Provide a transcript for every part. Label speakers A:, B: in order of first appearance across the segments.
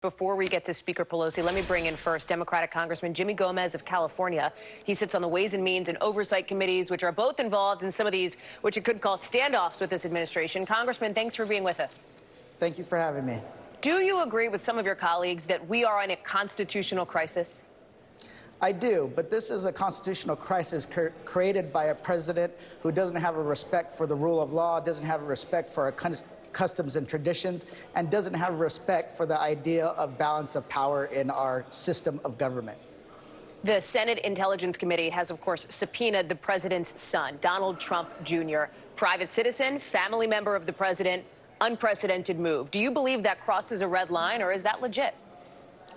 A: Before we get to Speaker Pelosi, let me bring in first Democratic Congressman Jimmy Gomez of California. He sits on the Ways and Means and Oversight Committees, which are both involved in some of these, which you could call standoffs with this administration. Congressman, thanks for being with us.
B: Thank you for having me.
A: Do you agree with some of your colleagues that we are in a constitutional crisis?
B: I do, but this is a constitutional crisis created by a president who doesn't have a respect for the rule of law, doesn't have a respect for our customs and traditions, and doesn't have respect for the idea of balance of power in our system of government.
A: The Senate Intelligence Committee has, of course, subpoenaed the president's son, Donald Trump Jr., private citizen, family member of the president, unprecedented move. Do you believe that crosses a red line, or is that legit?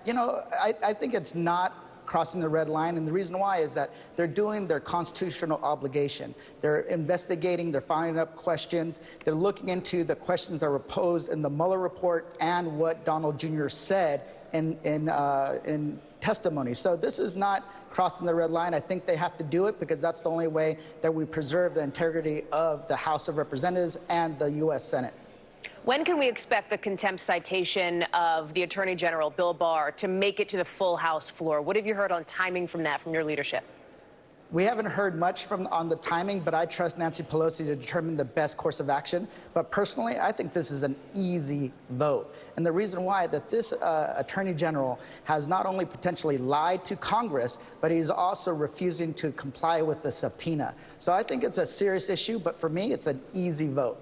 B: You know, I think it's not crossing the red line, and the reason why is that they're doing their constitutional obligation. They're investigating, they're finding up questions, they're looking into the questions that were posed in the Mueller report and what Donald Jr. said in testimony. So this is not crossing the red line. I think they have to do it because that's the only way that we preserve the integrity of the House of Representatives and the U.S. Senate.
A: When can we expect the contempt citation of the Attorney General, Bill Barr, to make it to the full House floor? What have you heard on timing from that, from your leadership?
B: We haven't heard much on the timing, but I trust Nancy Pelosi to determine the best course of action. But personally, I think this is an easy vote. And the reason why that this Attorney General has not only potentially lied to Congress, but he's also refusing to comply with the subpoena. So I think it's a serious issue, but for me, it's an easy vote.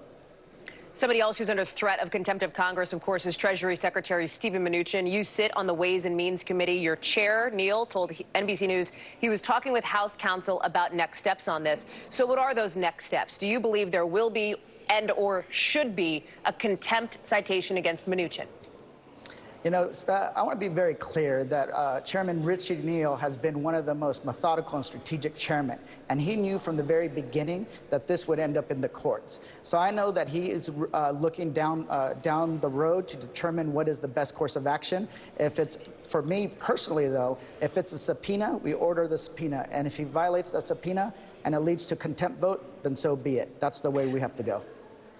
A: Somebody else who's under threat of contempt of Congress, of course, is Treasury Secretary Steven Mnuchin. You sit on the Ways and Means Committee. Your chair, Neil, told NBC News he was talking with House counsel about next steps on this. So what are those next steps? Do you believe there will be and or should be a contempt citation against Mnuchin?
B: You know, I want to be very clear that Chairman Richie Neal has been one of the most methodical and strategic chairmen, and he knew from the very beginning that this would end up in the courts. So I know that he is looking down the road to determine what is the best course of action. If it's, for me personally, though, if it's a subpoena, we order the subpoena, and if he violates that subpoena and it leads to contempt vote, then so be it. That's the way we have to go.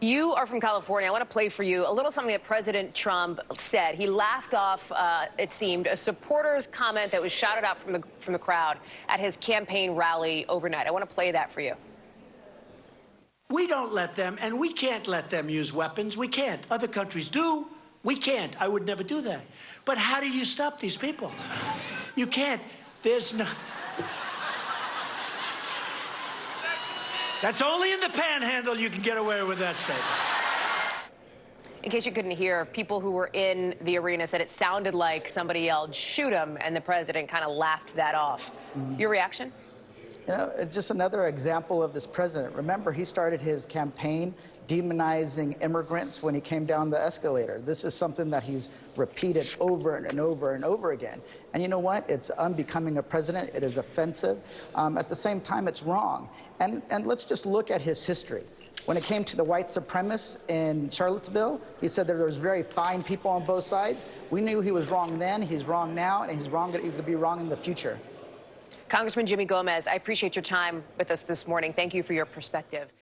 A: You are from California. I want to play for you a little something that President Trump said. He laughed off, it seemed, a supporter's comment that was shouted out from the crowd at his campaign rally overnight. I want to play that for you.
C: We don't let them, and we can't let them use weapons. We can't. Other countries do. We can't. I would never do that. But how do you stop these people? You can't. There's no... That's only in the panhandle you can get away with that statement.
A: In case you couldn't hear, people who were in the arena said it sounded like somebody yelled, "Shoot him," and the president kind of laughed that off. Your reaction?
B: You know, it's just another example of this president. Remember, he started his campaign demonizing immigrants when he came down the escalator. This is something that he's repeated over and over and over again. And you know what? It's unbecoming a president. It is offensive. At the same time, it's wrong. And let's just look at his history. When it came to the white supremacists in Charlottesville, he said that there was very fine people on both sides. We knew he was wrong then, he's wrong now, and he's going to be wrong in the future.
A: Congressman Jimmy Gomez, I appreciate your time with us this morning. Thank you for your perspective.